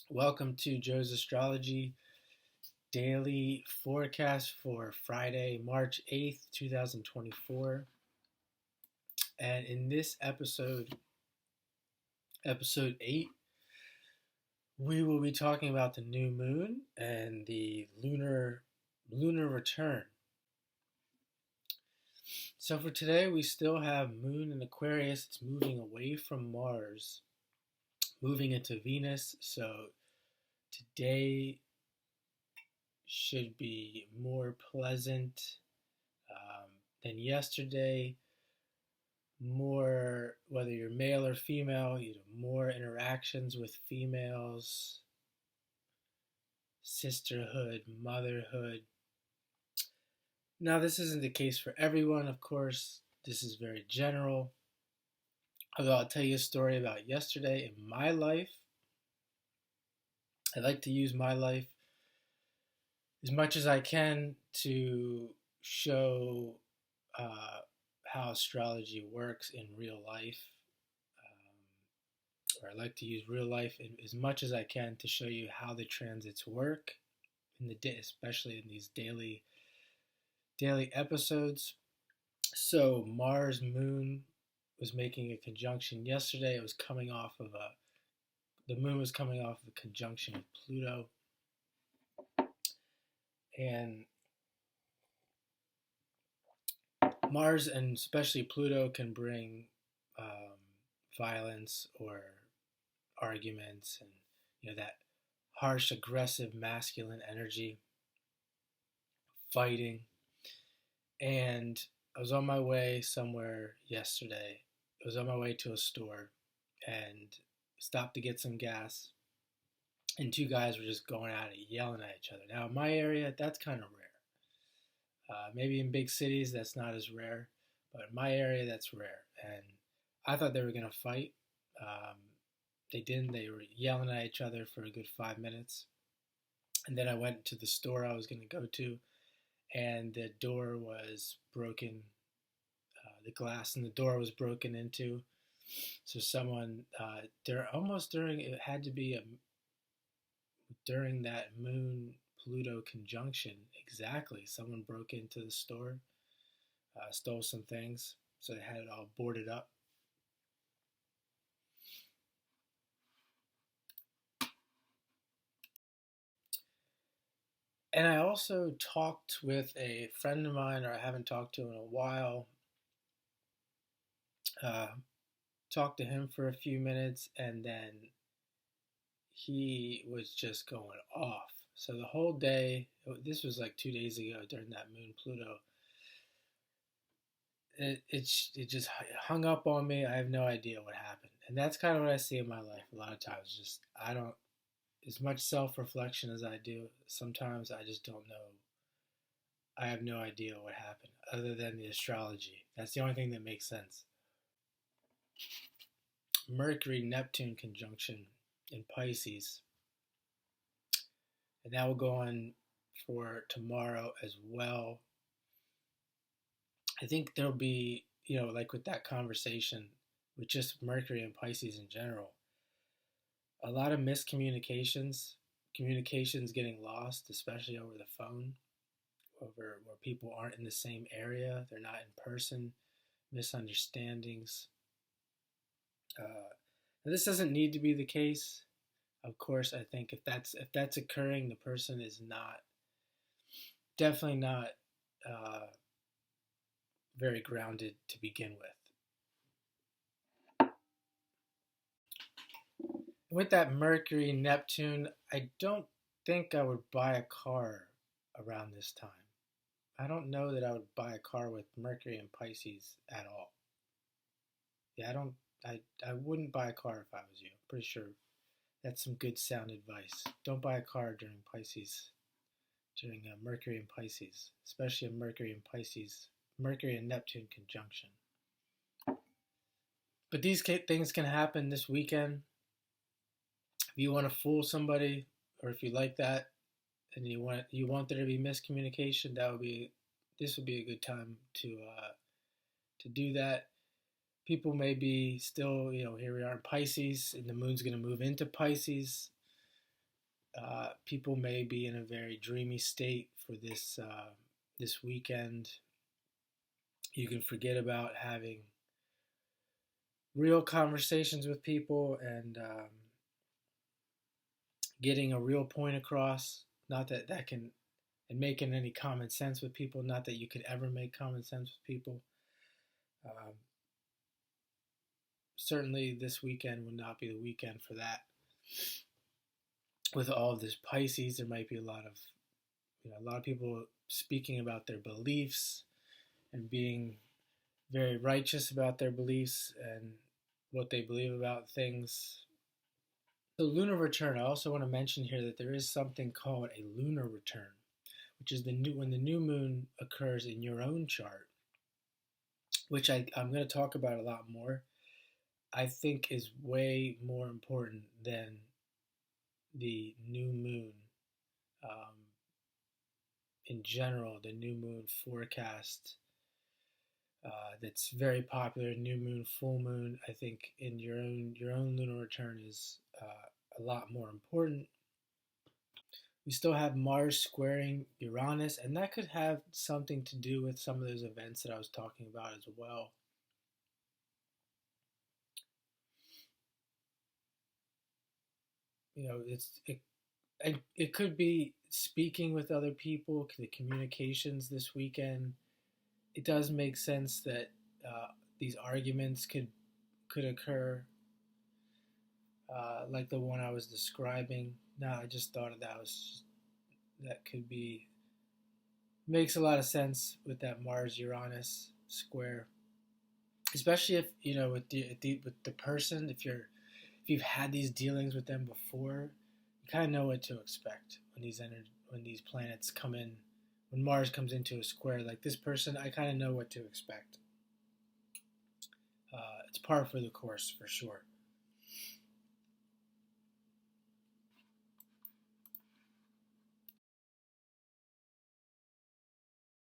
Welcome to Joe's Astrology daily forecast for Friday, March 8th, 2024. And in this episode 8, we will be talking about the new moon and the lunar return. So for today, we still have moon in Aquarius. It's moving away from Mars, moving into Venus. So today should be more pleasant than yesterday. More, whether you're male or female, more interactions with females, sisterhood, motherhood. Now, this isn't the case for everyone, of course. This is very general. Although I'll tell you a story about yesterday in my life. I like to use my life as much as I can to show how astrology works in real life. Or I like to use real life as much as I can to show you how the transits work in the day, especially in these daily episodes. So Mars Moon was making a conjunction yesterday. It was coming off of the moon was coming off of a conjunction with Pluto, and Mars and especially Pluto can bring violence or arguments, and that harsh, aggressive, masculine energy, fighting. And I was on my way somewhere yesterday. I was on my way to a store and stopped to get some gas. And two guys were just going at it, yelling at each other. Now, in my area, that's kind of rare. Maybe in big cities, that's not as rare. But in my area, that's rare. And I thought they were going to fight. They didn't. They were yelling at each other for a good 5 minutes. And then I went to the store I was going to go to, and the door was broken. The glass in the door was broken into. So someone, it had to be during that Moon Pluto conjunction, exactly. Someone broke into the store, stole some things, so they had it all boarded up. And I also talked with a friend of mine, or I haven't talked to in a while. Talked to him for a few minutes, and then he was just going off. So the whole day, this was like 2 days ago during that Moon Pluto, it just hung up on me. I have no idea what happened. And that's kind of what I see in my life a lot of times. Just, I don't, as much self-reflection as I do, sometimes I just don't know. I have no idea what happened other than the astrology. That's the only thing that makes sense. Mercury Neptune conjunction in Pisces. And that will go on for tomorrow as well. I think there'll be, like with that conversation with just Mercury and Pisces in general, a lot of miscommunications, communications getting lost, especially over the phone, over where people aren't in the same area, they're not in person, misunderstandings. This doesn't need to be the case. Of course, I think if that's occurring, the person is definitely not very grounded to begin with. With that Mercury Neptune, I don't think I would buy a car around this time. I don't know that I would buy a car with Mercury and Pisces at all. Yeah, I wouldn't buy a car if I was you. I'm pretty sure that's some good sound advice. Don't buy a car during Mercury and Pisces, especially a Mercury and Neptune conjunction. But these things can happen this weekend. If you want to fool somebody, or if you like that, and you want there to be miscommunication, this would be a good time to do that. People may be still, here we are in Pisces, and the moon's going to move into Pisces. People may be in a very dreamy state for this weekend. You can forget about having real conversations with people and getting a real point across. Not that that can, and making any common sense with people. Not that you could ever make common sense with people. Um, Certainly, this weekend would not be the weekend for that. With all of this Pisces, there might be a lot of people speaking about their beliefs and being very righteous about their beliefs and what they believe about things. The lunar return, I also want to mention here that there is something called a lunar return, which is when the new moon occurs in your own chart, which I'm going to talk about a lot more. I think is way more important than the new moon. Um, in general, the new moon forecast that's very popular. New moon, full moon. I think in your own lunar return is a lot more important. We still have Mars squaring Uranus, and that could have something to do with some of those events that I was talking about as well. You know, it could be speaking with other people, the communications this weekend. It does make sense that these arguments could occur, like the one I was describing. No, I just thought that could be makes a lot of sense with that Mars Uranus square, especially if you know with the person if you've had these dealings with them before, you kind of know what to expect when these planets come in, when Mars comes into a square. Like this person, I kind of know what to expect. It's par for the course for sure.